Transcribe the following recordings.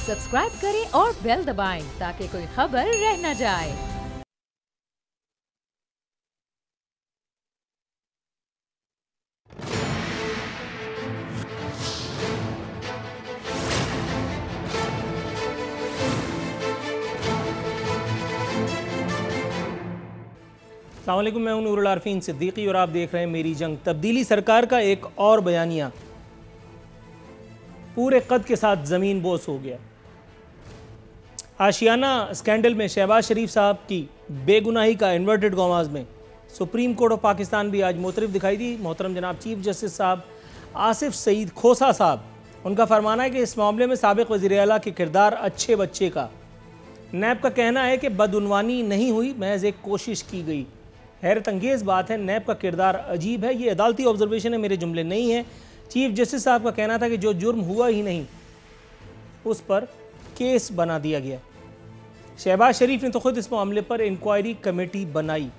Subscribe करें और bell दबाएं ताकि कोई खबर रह न जाए। अस्सलामुअलैकुम, मैं हूं नूरुल आरफीन सिद्दीकी और आप देख रहे हैं मेरी जंग। तब्दीली सरकार का एक और बयानिया पूरे कद के साथ ज़मीन बोस हो गया। आशियाना स्कैंडल में शहबाज शरीफ साहब की बेगुनाही का इन्वर्टेड कॉमास में सुप्रीम कोर्ट ऑफ पाकिस्तान भी आज मुतरफ दिखाई दी। मोहतरम जनाब चीफ जस्टिस साहब आसिफ सईद खोसा साहब, उनका फरमाना है कि इस मामले में साबिक वज़ीर आला के किरदार अच्छे बच्चे का। नैब का कहना है कि बदउनवानी नहीं हुई, महज एक कोशिश की गई। हैरत अंगेज़ बात है, नैब का किरदार अजीब है। ये अदालती ऑब्जर्वेशन है, मेरे जुमले नहीं हैं। चीफ जस्टिस साहब का कहना था कि जो जुर्म हुआ ही नहीं उस पर केस बना दिया गया। शहबाज शरीफ ने तो खुद इस मामले पर इंक्वायरी कमेटी बनाई।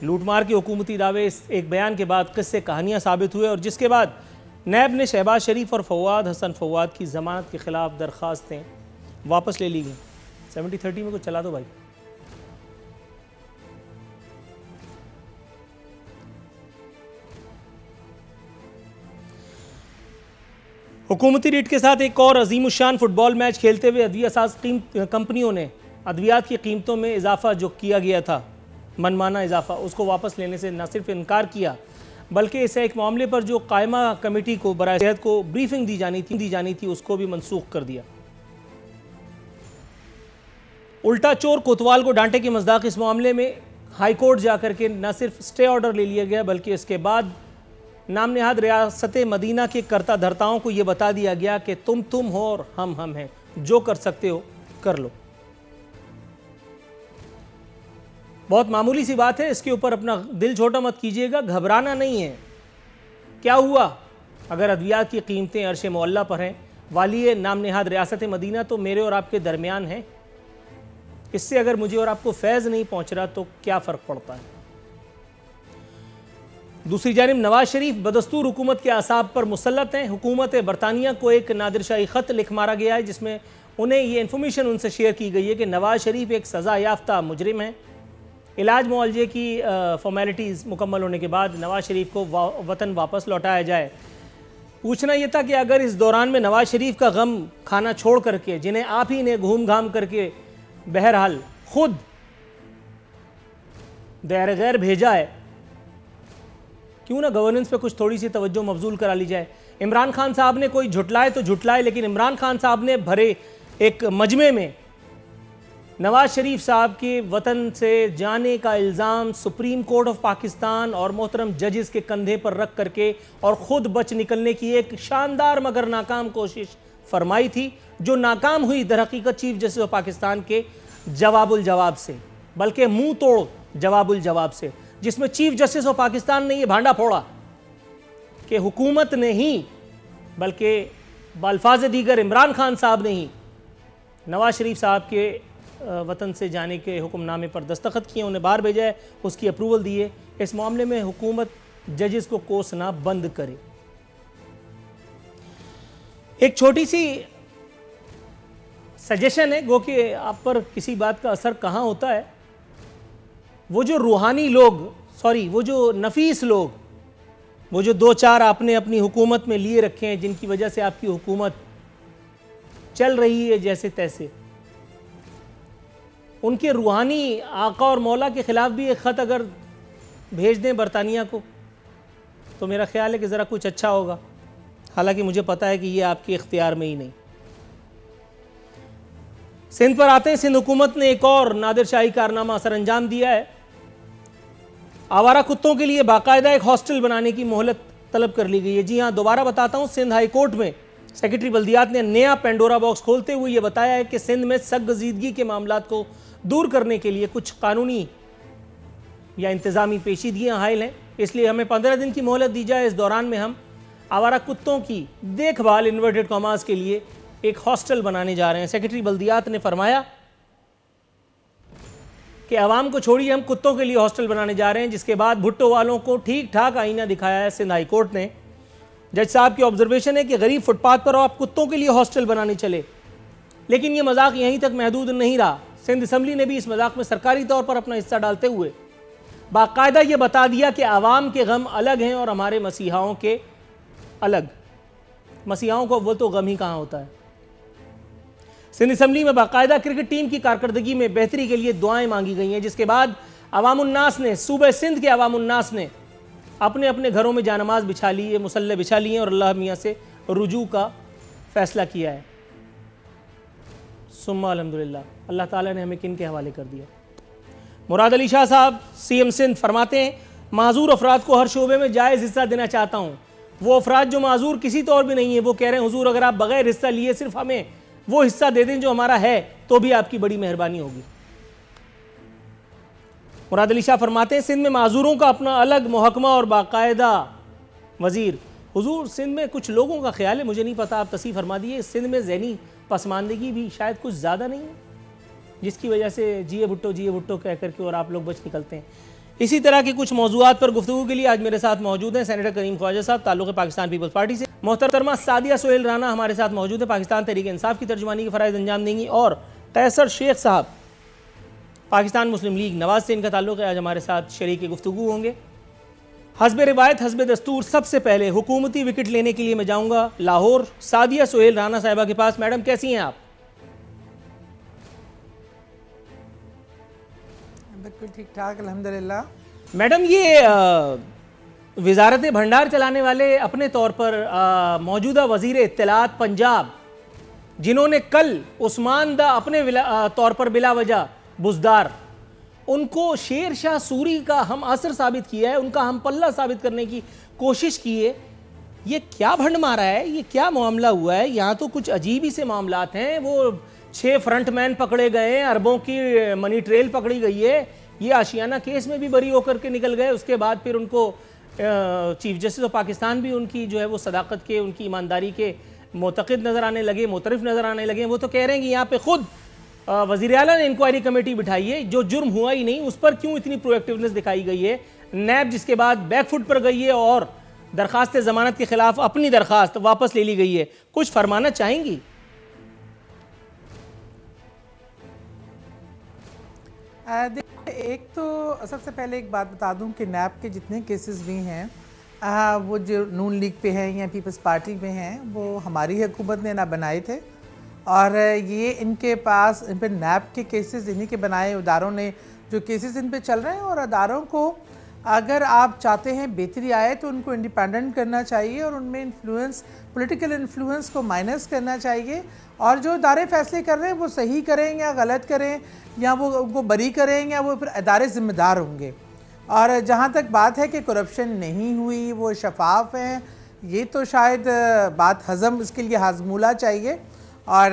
लूटमार के हुकूमती दावे इस एक बयान के बाद किस्से कहानियां साबित हुए और जिसके बाद नैब ने शहबाज शरीफ और फवाद हसन फवाद की जमानत के खिलाफ दरख्वास्तें वापस ले ली गई। 70-30 में कुछ चला दो भाई। हुकूमती रेट के साथ एक और अजीमुशान फुटबॉल मैच खेलते हुए अदविया साज कंपनियों ने अद्वियात की कीमतों में इजाफा जो किया गया था, मनमाना इजाफा, उसको वापस लेने से न सिर्फ इनकार किया बल्कि इसे एक मामले पर जो कायमा कमेटी को बराए सेहत को ब्रीफिंग दी जानी थी उसको भी मनसूख कर दिया। उल्टा चोर कोतवाल को डांटे के मज़दाक इस मामले में हाईकोर्ट जाकर के न सिर्फ स्टे ऑर्डर ले लिया गया बल्कि इसके बाद नाम नेहाद रियासत मदीना के कर्ता धर्ताओं को यह बता दिया गया कि तुम हो और हम हैं, जो कर सकते हो कर लो। बहुत मामूली सी बात है, इसके ऊपर अपना दिल छोटा मत कीजिएगा, घबराना नहीं है। क्या हुआ अगर अद्वियात की कीमतें अर्श मुअल्ला पर हैं? वाली नाम नेहाद रियासत मदीना तो मेरे और आपके दरमियान है। इससे अगर मुझे और आपको फैज़ नहीं पहुंच रहा तो क्या फ़र्क पड़ता है। दूसरी जानिब नवाज शरीफ बदस्तूर हुकूमत के आसाब पर मुसल्लत हैं। हुकूमत बरतानिया को एक नादिरशाही ख़त लिख मारा गया है जिसमें उन्हें ये इन्फॉर्मेशन उनसे शेयर की गई है कि नवाज शरीफ एक सज़ा याफ्ता मुजरिम है। इलाज मुआलजे की फॉर्मेलिटीज़ मुकम्मल होने के बाद नवाज शरीफ को वतन वापस लौटाया जाए। पूछना यह था कि अगर इस दौरान में नवाज शरीफ का गम खाना छोड़ करके, जिन्हें आप ही ने घूम घाम करके बहरहाल खुद दायर गैर भेजा है, क्यों ना गवर्नेंस पे कुछ थोड़ी सी तवज्जो मबजूल करा ली जाए। इमरान खान साहब ने कोई झुटलाए तो झुटलाए, लेकिन इमरान खान साहब ने भरे एक मजमे में नवाज शरीफ साहब के वतन से जाने का इल्ज़ाम सुप्रीम कोर्ट ऑफ पाकिस्तान और मोहतरम जजेस के कंधे पर रख करके और ख़ुद बच निकलने की एक शानदार मगर नाकाम कोशिश फरमाई थी, जो नाकाम हुई दरहकीकत चीफ जस्टिस ऑफ पाकिस्तान के जवाबुल जवाब से, बल्कि मुंह तोड़ जवाबुल जवाब से, जिसमें चीफ जस्टिस ऑफ पाकिस्तान ने यह भांडा फोड़ा कि हुकूमत ने ही बल्कि बाल्फाज दीगर इमरान खान साहब ने ही नवाज शरीफ साहब के वतन से जाने के हुक्मनामे पर दस्तखत किए, उन्हें बाहर भेजा है, उसकी अप्रूवल दी है। इस मामले में हुकूमत जजेस को कोसना बंद करे। एक छोटी सी सजेशन है, गो कि आप पर किसी बात का असर कहाँ होता है। वो जो रूहानी लोग, वो जो नफीस लोग, वो जो दो चार आपने अपनी हुकूमत में लिए रखे हैं, जिनकी वजह से आपकी हुकूमत चल रही है जैसे तैसे, उनके रूहानी आका और मौला के ख़िलाफ़ भी एक ख़त अगर भेज दें बरतानिया को तो मेरा ख्याल है कि ज़रा कुछ अच्छा होगा। हालांकि मुझे पता है कि ये आपके इख्तियार में ही नहीं। सिंध पर आते हैं। सिंध हुकूमत ने एक और नादिरशाही कारनामा असर अंजाम दिया है। आवारा कुत्तों के लिए बाकायदा एक हॉस्टल बनाने की मोहलत तलब कर ली गई है। जी हाँ, दोबारा बताता हूँ, सिंध हाई कोर्ट में सेक्रेटरी बल्दियात ने नया पेंडोरा बॉक्स खोलते हुए ये बताया है कि सिंध में सरगजीदगी के मामलात को दूर करने के लिए कुछ कानूनी या इंतज़ामी पेचीदगियाँ हायल हैं, इसलिए हमें 15 दिन की मोहलत दी जाए। इस दौरान में हम आवारा कुत्तों की देखभाल इन्वर्टेड कॉमास के लिए एक हॉस्टल बनाने जा रहे हैं। सेक्रेटरी बल्दियात ने फरमाया कि आवाम को छोड़िए, हम कुत्तों के लिए हॉस्टल बनाने जा रहे हैं। जिसके बाद भुट्टो वालों को ठीक ठाक आईना दिखाया है सिंध हाई कोर्ट ने जज साहब की ऑब्जर्वेशन है कि गरीब फुटपाथ पर और आप कुत्तों के लिए हॉस्टल बनाने चले, लेकिन ये मजाक यहीं तक महदूद नहीं रहा। सिंध असम्बली ने भी इस मजाक में सरकारी तौर पर अपना हिस्सा डालते हुए बाकायदा ये बता दिया कि आवाम के गम अलग हैं और हमारे मसीहाओं के अलग। मसीहाओं को वो तो गम ही कहाँ होता है। सिंध असम्बली में बाकायदा क्रिकेट टीम की कारकर्दगी में बेहतरी के लिए दुआएं मांगी गई हैं, जिसके बाद अवामुन्नास ने, सूबे सिंध के अवामुन्नास ने अपने अपने घरों में जानमाज बिछा ली है, मुसल्ले बिछा लिए और अल्लाह मियाँ से रुजू का फैसला किया है। सुम्मा अल्हम्दुलिल्लाह, अल्लाह ताला ने हमें किन के हवाले कर दिया। मुराद अली शाह साहब CM सिंध फरमाते हैं, माजूर अफराद को हर शोबे में जायज़ हिस्सा देना चाहता हूँ। वो अफराद जो माजूर किसी तौर भी नहीं है, वो कह रहे हैं हुजूर अगर आप बगैर हिस्सा लिए सिर्फ हमें वो हिस्सा दे दें जो हमारा है, तो भी आपकी बड़ी मेहरबानी होगी। मुराद अली शाह फरमाते हैं, सिंध में माजूरों का अपना अलग महकमा और बाकायदा वजीर। हुजूर सिंध में कुछ लोगों का ख्याल है, मुझे नहीं पता, आप तस्वीर फरमा दिए, सिंध में ज़हनी पसमानदगी भी शायद कुछ ज़्यादा नहीं है, जिसकी वजह से जिए भुट्टो कह करके और आप लोग बच निकलते हैं। इसी तरह के कुछ मौजूआत पर गुफ्तगू के लिए आज मेरे साथ मौजूद हैं सेनेटर करीम ख्वाजा साहब, ताल्लुक़ पाकिस्तान पीपल्स पार्टी से। मोहतरमा सादिया सोहेल राना हमारे साथ मौजूद है, पाकिस्तान तहरीक इंसाफ की तर्जुमानी के फ़राइज़ अंजाम देंगी। और कैसर शेख साहब, पाकिस्तान मुस्लिम लीग नवाज से इनका ताल्लुक़ है, आज हमारे साथ शरीक गुफ्तगू होंगे। हस्ब रिवायत हस्ब दस्तूर सबसे पहले हुकूमती विकेट लेने के लिए मैं जाऊँगा लाहौर, सादिया सोहेल राना साहिबा के पास। मैडम कैसी हैं आप? बिल्कुल ठीक ठाक अल्हम्दुलिल्लाह। मैडम, ये वजारत भंडार चलाने वाले अपने तौर पर मौजूदा वजीर इत्तलात पंजाब, जिन्होंने कल उस्मान दा अपने तौर पर बिला वजह बुजदार, उनको शेर शाह सूरी का हम असर साबित किया है, उनका हम पल्ला साबित करने की कोशिश की है। ये क्या भंड मारा है, ये क्या मामला हुआ है? यहाँ तो कुछ अजीब ही से मामलात हैं। वो 6 फ्रंटमैन पकड़े गए हैं, अरबों की मनी ट्रेल पकड़ी गई है, ये आशियाना केस में भी बरी होकर के निकल गए। उसके बाद फिर उनको चीफ जस्टिस ऑफ पाकिस्तान भी उनकी जो है वो सदाकत के, उनकी ईमानदारी के मोतक़िद नज़र आने लगे, मोतरफ़ नज़र आने लगे। वो तो कह रहे हैं कि यहाँ पे खुद वज़ीर आला ने इंक्वायरी कमेटी बिठाई है, जो जुर्म हुआ ही नहीं उस पर क्यों इतनी प्रोएक्टिवनेस दिखाई गई है। नैब जिसके बाद बैकफुट पर गई है और दरख्वास्त ज़मानत के खिलाफ अपनी दरख्वास्त वापस ले ली गई है, कुछ फरमाना चाहेंगी? एक तो सबसे पहले एक बात बता दूं कि नैब के जितने केसेस भी हैं, वो जो नून लीग पे हैं या पीपल्स पार्टी पे हैं, वो हमारी हुकूमत ने ना बनाए थे। और ये इनके पास इन पर नैब के केसेस इन्हीं के बनाए इदारों ने जो केसेस इन पे चल रहे हैं। और अदारों को अगर आप चाहते हैं बेहतरी आए तो उनको इंडिपेंडेंट करना चाहिए और उनमें इन्फ्लुएंस, पॉलिटिकल इन्फ्लुएंस को माइनस करना चाहिए। और जो इदारे फैसले कर रहे हैं वो सही करें या गलत करें, या वो उनको बरी करें, या वो फिर इदारे ज़िम्मेदार होंगे। और जहाँ तक बात है कि करप्शन नहीं हुई, वो शफाफ हैं, ये तो शायद बात हज़म, इसके लिए हाजमूला चाहिए। और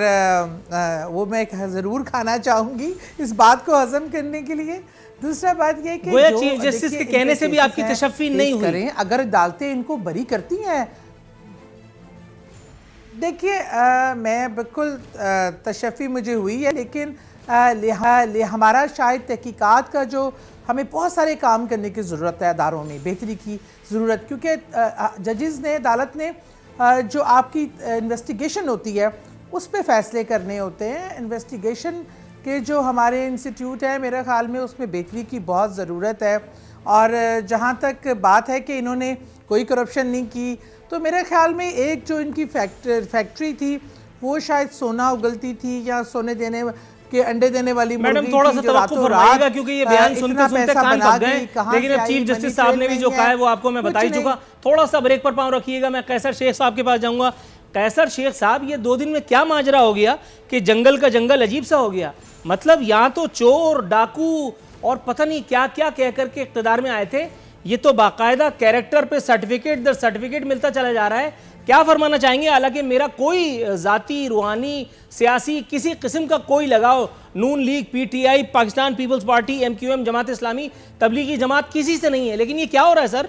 वो मैं ज़रूर खाना चाहूँगी इस बात को हज़म करने के लिए। दूसरा बात यह कि जो चीफ जस्टिस के कहने से भी आपकी तशफ़ी नहीं हुई करें, अगर अदालतें इनको बरी करती हैं। देखिए, मैं बिल्कुल तशफ़ी मुझे हुई है, लेकिन हमारा शायद तहकीकात का जो हमें बहुत सारे काम करने की ज़रूरत है, अदारों में बेहतरी की ज़रूरत, क्योंकि जजेस ने, अदालत ने जो आपकी इन्वेस्टिगेशन होती है उस पे फ़ैसले करने होते हैं। इन्वेस्टिगेशन के जो हमारे इंस्टीट्यूट है, मेरे ख़्याल में उसमें बेहतरी की बहुत ज़रूरत है। और जहाँ तक बात है कि इन्होंने कोई करप्शन नहीं की, तो मेरे ख़्याल में एक जो इनकी फैक्ट्री थी वो शायद सोना उगलती थी या सोने देने के अंडे देने वाली मैडम थोड़ा सा तवक्कुफ फरमाइएगा, क्योंकि ये बयान सुनते सुनते कान पक गए। लेकिन अब चीफ जस्टिस साहब ने भी जो कहा है वो आपको मैं बता ही चुका। थोड़ा सा ब्रेक पर पाँव रखिएगा, मैं कैसर शेख साहब के पास जाऊंगा। कैसर शेख साहब, ये 2 दिन में क्या माजरा हो गया कि जंगल का जंगल अजीब सा हो गया। मतलब यहाँ तो चोर, डाकू और पता नहीं क्या क्या कह करके इक़्तिदार में आए थे, ये तो बाकायदा कैरेक्टर पे सर्टिफिकेट दर सर्टिफिकेट मिलता चला जा रहा है। क्या फरमाना चाहेंगे? हालांकि मेरा कोई ज़ाती, रूहानी, सियासी किसी किस्म का कोई लगाव Noon League, PTI, Pakistan Peoples Party, MQM, Jamaat Islami, Tablighi Jamaat किसी से नहीं है, लेकिन ये क्या हो रहा है सर?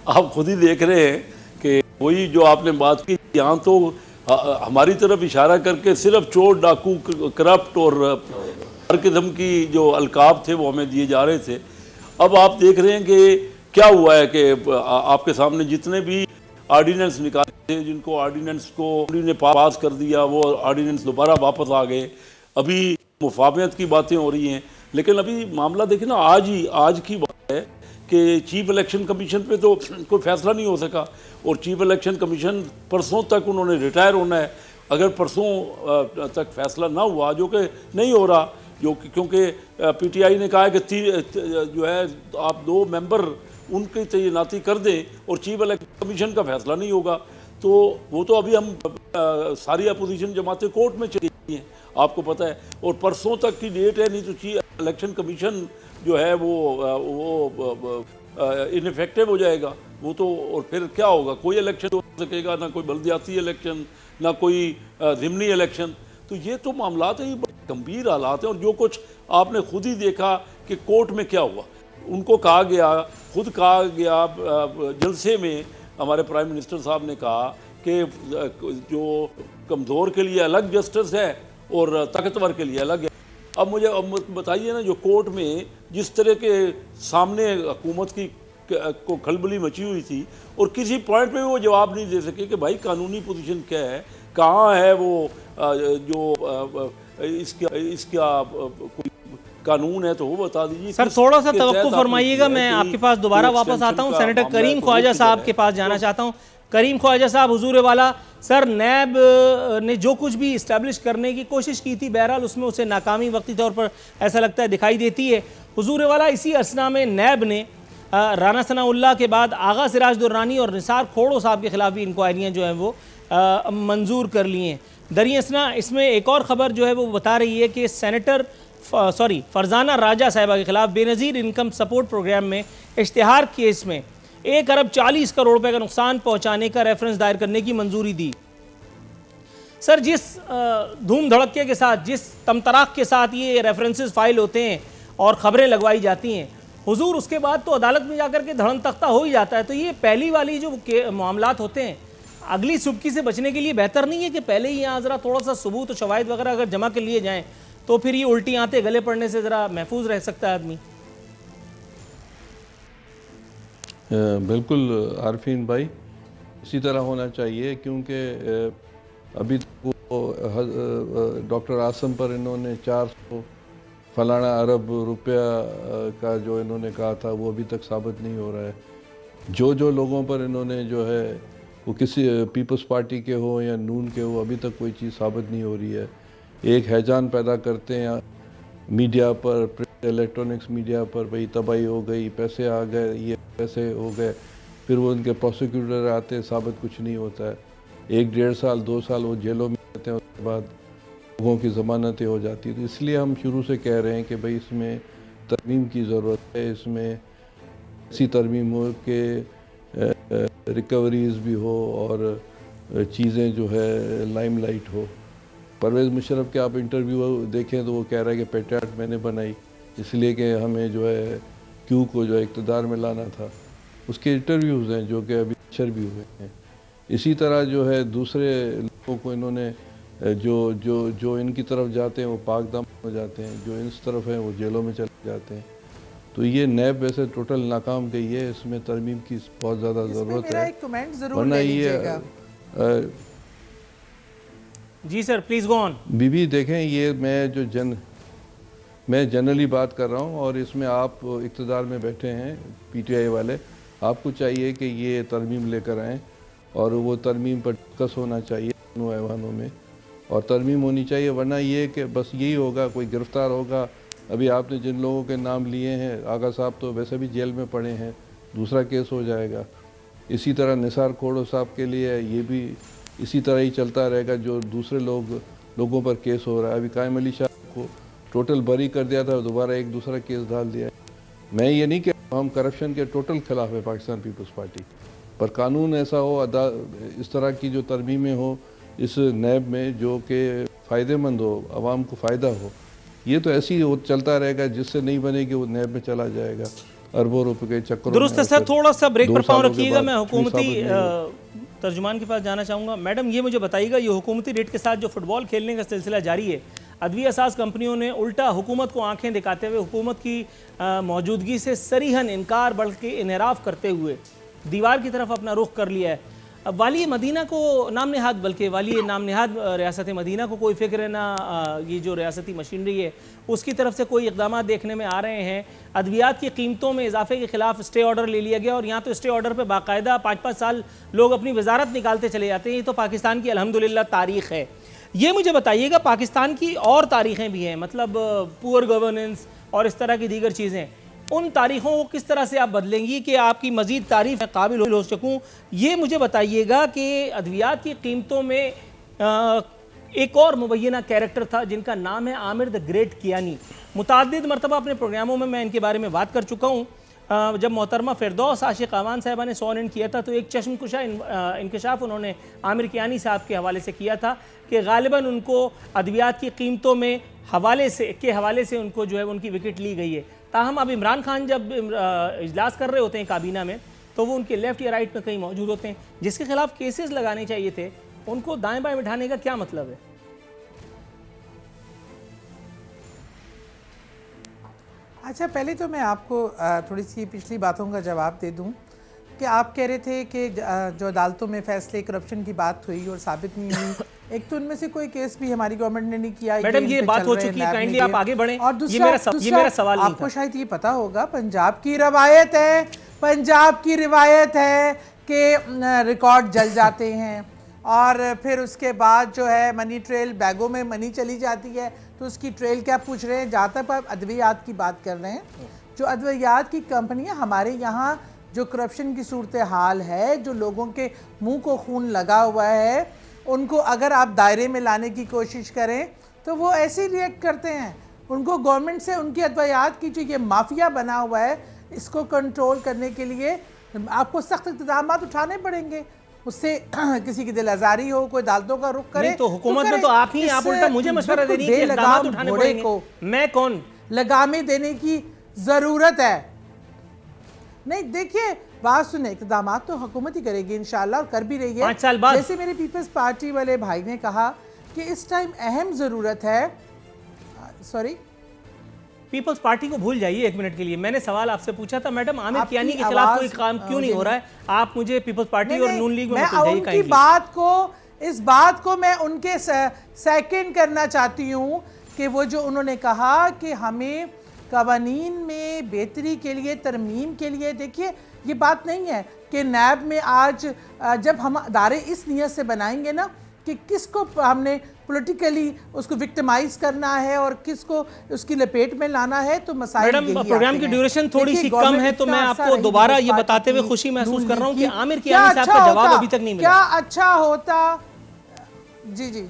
आप खुद ही देख रहे हैं कि वही जो आपने बात की, यहाँ तो हमारी तरफ इशारा करके सिर्फ चोर, डाकू, करप्ट और हर किस्म की जो अलकाब थे वो हमें दिए जा रहे थे। अब आप देख रहे हैं कि क्या हुआ है कि आपके सामने जितने भी ऑर्डिनेंस निकाले थे, जिनको ऑर्डिनेंस को ने पास कर दिया, वो ऑर्डिनेंस दोबारा वापस आ गए। अभी मुफाहमत की बातें हो रही हैं, लेकिन अभी मामला देखिए ना, आज की बात है कि चीफ इलेक्शन कमीशन पे तो कोई फैसला नहीं हो सका, और चीफ इलेक्शन कमीशन परसों तक उन्होंने रिटायर होना है। अगर परसों तक फैसला ना हुआ, जो कि नहीं हो रहा, जो क्योंकि पीटीआई ने कहा है कि जो है आप 2 मेंबर उनकी तैनाती कर दें और चीफ इलेक्शन कमीशन का फैसला नहीं होगा, तो वो तो अभी हम सारी अपोजिशन जमातें कोर्ट में चली गई हैं, आपको पता है, और परसों तक की डेट है, नहीं तो चीफ इलेक्शन कमीशन जो है वो इनफेक्टिव हो जाएगा वो तो, और फिर क्या होगा, कोई इलेक्शन हो सकेगा ना, कोई बल्दियाती इलेक्शन ना कोई ज़िमनी इलेक्शन। तो ये तो मामला है, ये गंभीर हालात हैं। और जो कुछ आपने खुद ही देखा कि कोर्ट में क्या हुआ, उनको कहा गया, खुद कहा गया जलसे में, हमारे प्राइम मिनिस्टर साहब ने कहा कि जो कमज़ोर के लिए अलग जस्टिस है और ताकतवर के लिए अलग है। अब मुझे बताइए ना, जो कोर्ट में जिस तरह के सामने हुकूमत की को खलबली मची हुई थी, और किसी पॉइंट पे वो जवाब नहीं दे सके कि भाई कानूनी पोजीशन क्या है, कहाँ है वो जो इसका कोई कानून है तो वो बता दीजिए। सर थोड़ा सा तवक्कुफ फरमाइएगा, मैं आपके पास दोबारा वापस आता हूँ। सेनेटर करीम ख्वाजा साहब के पास जाना चाहता हूँ। करीम ख्वाजा साहब, हुजूर वाला, सर नैब ने जो कुछ भी इस्टेब्लिश करने की कोशिश की थी, बहरहाल उसमें उसे नाकामी वक्ती तौर पर ऐसा लगता है दिखाई देती है। हुजूर वाला, इसी असना में नैब ने राना सनाउल्लाह के बाद आगा सिराज दुर्रानी और निसार खोड़ो साहब के खिलाफ भी इंक्वायरियाँ जो हैं वो मंजूर कर ली हैं। दरियासना इसमें एक और ख़बर जो है वो बता रही है कि फरजाना राजा साहिबा के खिलाफ बेनज़ीर इनकम सपोर्ट प्रोग्राम में इश्तिहार केस में 1 अरब 40 करोड़ रुपए का नुकसान पहुंचाने का रेफरेंस दायर करने की मंजूरी दी। सर, जिस धूम धड़के के साथ, जिस तमतराक के साथ ये रेफरेंसेस फाइल होते हैं और ख़बरें लगवाई जाती हैं, हुजूर उसके बाद तो अदालत में जाकर के धड़न तख्ता हो ही जाता है। तो ये पहली वाली जो मामलात होते हैं, अगली सुबकी से बचने के लिए बेहतर नहीं है कि पहले ही यहाँ ज़रा थोड़ा सा सबूत और शवाहिद वगैरह अगर जमा कर लिए जाएँ, तो फिर ये उल्टी आते गले पड़ने से ज़रा महफूज रह सकता है आदमी। बिल्कुल आरफीन भाई, इसी तरह होना चाहिए, क्योंकि अभी डॉक्टर आसम पर इन्होंने 400 फलाना अरब रुपया का जो इन्होंने कहा था वो अभी तक साबित नहीं हो रहा है। जो लोगों पर इन्होंने जो है वो किसी पीपल्स पार्टी के हो या नून के हो, अभी तक कोई चीज़ साबित नहीं हो रही है। एक हैजान पैदा करते हैं मीडिया पर, इलेक्ट्रॉनिक्स मीडिया पर, भाई तबाही हो गई, पैसे आ गए, ये पैसे हो गए, फिर वो उनके प्रोसिक्यूटर आते हैं, साबित कुछ नहीं होता है। 1-1.5 साल 2 साल वो जेलों में रहते हैं, उसके बाद लोगों की ज़मानतें हो जाती है। तो इसलिए हम शुरू से कह रहे हैं कि भाई इसमें तरमीम की ज़रूरत है, इसमें ऐसी तरमीम हो कि रिकवरीज़ भी हो और चीज़ें जो है लाइमलाइट हो। परवेज़ मुशर्रफ के आप इंटरव्यू देखें तो वो कह रहा है कि पेट्रियट मैंने बनाई इसलिए कि हमें जो है क्यू को जो है इक़्तिदार में लाना था। उसके इंटरव्यूज़ हैं जो कि अभी नशर भी हुए हैं। इसी तरह जो है दूसरे लोगों को इन्होंने जो इनकी तरफ जाते हैं वो पाकदाम हो जाते हैं, जो इस तरफ हैं वो जेलों में चले जाते हैं। तो ये नैब वैसे टोटल नाकाम गई है, इसमें तरमीम की बहुत ज़्यादा ज़रूरत है। वरना ये जी सर, प्लीज़ गो ऑन। बीबी देखें, ये मैं जनरली बात कर रहा हूँ, और इसमें आप इक़्तिदार में बैठे हैं पीटीआई वाले, आपको चाहिए कि ये तरमीम लेकर आएँ और वो तरमीम पर डिस्कस होना चाहिए दोनों ऐवानों में, और तरमीम होनी चाहिए। वरना ये कि बस यही होगा, कोई गिरफ़्तार होगा। अभी आपने जिन लोगों के नाम लिए हैं, आगा साहब तो वैसे भी जेल में पड़े हैं, दूसरा केस हो जाएगा। इसी तरह निसार खोड़ो साहब के लिए ये भी इसी तरह ही चलता रहेगा, जो दूसरे लोगों पर केस हो रहा है। अभी कायम अली शाह को टोटल बरी कर दिया था, दोबारा एक दूसरा केस डाल दिया। मैं ये नहीं कह हम करप्शन के टोटल खिलाफ है पाकिस्तान पीपल्स पार्टी, पर कानून ऐसा हो, इस तरह की जो तरमीमें हो इस नैब में जो कि फ़ायदेमंद हो, आवाम को फ़ायदा हो। ये तो ऐसे ही चलता रहेगा, जिससे नहीं बनेगी वो नैब में चला जाएगा, अरबों रुपए के चक्कर। दुरुस्त है सर, थोड़ा सा ब्रेक पर पाँव रखिएगा। मैं हुकूमती तर्जुमान के पास जाना चाहूँगा। मैडम, ये मुझे बताइएगा, ये हुकूमती रेट के साथ जो फुटबॉल खेलने का सिलसिला जारी है, अदविया साज कंपनियों ने उल्टा हुकूमत को आंखें दिखाते हुए हुकूमत की मौजूदगी से सरीहन इनकार बल्कि इनहराफ करते हुए दीवार की तरफ अपना रुख कर लिया है। अब वाली मदीना को नाम नहाद बल्कि वाली नाम नहाद रियासत मदीना को कोई फिक्र ना ये जो रियासती मशीनरी है उसकी तरफ से कोई इक़दाम देखने में आ रहे हैं। अद्वियात की कीमतों में इजाफे के खिलाफ स्टे ऑर्डर ले लिया गया और यहाँ तो स्टे ऑर्डर पे बाकायदा 5-5 साल लोग अपनी वजारत निकालते चले जाते हैं। ये तो पाकिस्तान की अल्हम्दुलिल्लाह तारीख़ है। ये मुझे बताइएगा, पाकिस्तान की और तारीख़ें भी हैं, मतलब पुअर गवर्नेंस और इस तरह की दीगर चीज़ें, उन तारीख़ों को किस तरह से आप बदलेंगी कि आपकी मज़ीद तारीफ़ काबिल हो सकूँ? ये मुझे बताइएगा कि अद्वियात की कीमतों में एक और मुबैना कैरेक्टर था जिनका नाम है आमिर द ग्रेट कियानी। मुताद्दिद मरतबा अपने प्रोग्रामों में मैं इनके बारे में बात कर चुका हूँ। जब मोहतरमा फिरदौस आशिक अवान साहिबा ने सॉन इन किया था तो एक चश्मकुशा इंकशाफ उन्होंने आमिर कियानी साहब के हवाले से किया था कि गालिबन उनको अद्वियात की कीमतों में हवाले से उनको जो है उनकी विकेट ली गई है। ताहम अब इमरान खान जब इजलास कर रहे होते हैं काबीना में तो वो उनके लेफ़्ट या राइट में कहीं मौजूद होते हैं, जिसके खिलाफ केसेस लगाने चाहिए थे उनको दाएं बाएं बिठाने का क्या मतलब है? अच्छा, पहले तो मैं आपको थोड़ी सी पिछली बातों का जवाब दे दूं कि आप कह रहे थे कि जो अदालतों में फैसले करप्शन की बात हुई और साबित नहीं हुई, एक तो उनमें से कोई केस भी हमारी गवर्नमेंट ने नहीं किया। मैडम ये बात हो चुकी है, काइंडली आप आगे बढ़ें। और ये मेरा सवाल नहीं था। आपको शायद ये पता होगा, पंजाब की रिवायत है कि रिकॉर्ड जल जाते हैं और फिर उसके बाद जो है मनी ट्रेल, बैगों में मनी चली जाती है, तो उसकी ट्रेल क्या पूछ रहे हैं। जहाँ तक आप अद्वियात की बात कर रहे हैं, जो अद्वियात की कंपनियाँ हमारे यहाँ जो करप्शन की सूरत हाल है, जो लोगों के मुंह को खून लगा हुआ है, उनको अगर आप दायरे में लाने की कोशिश करें तो वो ऐसे ही रिएक्ट करते हैं। उनको गवर्नमेंट से उनकी अद्वियात की जो ये माफिया बना हुआ है, इसको कंट्रोल करने के लिए आपको सख्त इक़दाम उठाने पड़ेंगे। उससे किसी की दिल आज़ारी हो, कोई अदालतों का रुख करे तो हुकूमत में तो आप ही, आप उल्टा मुझे मशवरा दे रही हैं कि इक़दाम उठाने पड़ेंगे। मैं कौन लगामे देने की ज़रूरत है? नहीं, देखिए बात सुने, इक़दाम तो हुकूमत ही करेगी इंशाल्लाह, और कर भी रही है 5 साल बाद। जैसे मेरे पीपल्स पार्टी वाले भाई ने कहा कि इस टाइम अहम ज़रूरत है, सॉरी पीपल्स पार्टी को भूल जाइए एक मिनट के लिए। मैंने सवाल आपसे पूछा था मैडम आमिर कियानी के खिलाफ कोई काम क्यों नहीं हो रहा है, आप मुझे पीपल्स पार्टी और नून लीग में उनकी इस बात को मैं उनके सेकंड करना चाहती हूँ कि वो जो उन्होंने कहा कि हमें कवानीन में बेहतरी के लिए, तरमीम के लिए, देखिए ये बात नहीं है कि नैब में आज जब हम अदारे इस नीयत से बनाएंगे ना कि किसको हमने पॉलिटिकली उसको विक्टिमाइज करना है और किसको उसकी लपेट में लाना है, तो मसाइल मैडम प्रोग्राम की ड्यूरेशन थोड़ी सी कम है तो मैं आपको दोबारा ये बताते हुए खुशी महसूस कर रहा हूँ कि आमिर कियानी साहब का जवाब अभी तक नहीं मिला। क्या अच्छा होता, जी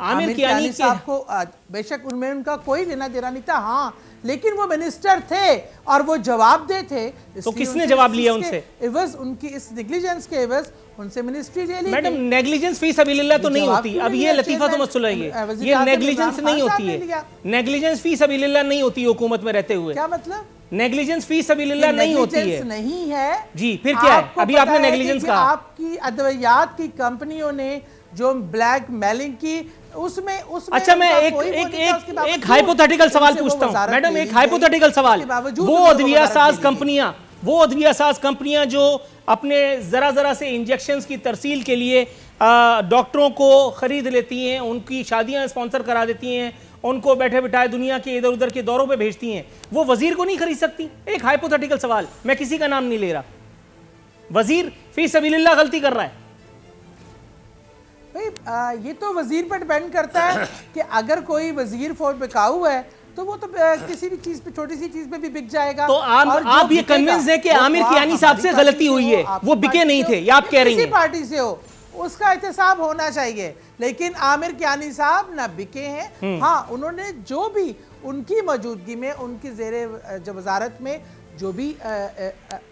आमिर कियानी साहब को बेशक उनमें उनका कोई लेना देना नहीं था, हाँ, लेकिन वो मिनिस्टर थे और वो जवाबदेह थे। तो किसने जवाब लिया उनसे? एवज उनकी इस नेग्लिजेंस के एवज उनसे मिनिस्ट्री ले ली। मैडम नेग्लिजेंस फी सबिलिल्लाह तो नहीं होती। अब ये लतीफा तो मत सुनाइए, ये नेग्लिजेंस नहीं होती है। नेग्लिजेंस फी सबिलिल्लाह नहीं होती हुकूमत में रहते हुए। क्या मतलब? नेग्लिजेंस फी सबिलिल्लाह नहीं होती है। नहीं है जी, फिर क्या है? अभी आपने नेग्लिजेंस कहा। आपकी अद्वियात की कंपनियों ने जो ब्लैक मेलिंग की उसमें अच्छा, मैं एक हाइपोथेटिकल सवाल पूछता हूं मैडम, एक हाइपोथेटिकल सवाल। वो अद्विया साज कंपनियां जो अपने जरा से इंजेक्शंस की तरसील के लिए डॉक्टरों को खरीद लेती हैं, उनकी शादियां स्पॉन्सर करा देती हैं, उनको बैठे बिठाए दुनिया के इधर उधर के दौरों पे भेजती हैं, वो वजीर को नहीं खरीद सकती? एक हाइपोथेटिकल सवाल, मैं किसी का नाम नहीं ले रहा। वजीर फी सबिलिल्लाह गलती कर रहा है। भाई ये तो वजीर पर डिपेंड करता है कि अगर कोई वजीर फौज बिकाऊ है तो वो तो किसी भी चीज पे, छोटी सी चीज पे भी बिक जाएगा। तो आप ये कन्विंस हैं कि आमिर कियानी साहब से गलती हुई है, वो बिके नहीं थे, ये आप कह रही हैं? किसी पार्टी से हो उसका एहतसाब होना चाहिए, लेकिन आमिर कियानी साहब ना बिके हैं। हाँ, उन्होंने जो भी उनकी मौजूदगी में, उनकी ज़ेरे जो वजारत में जो भी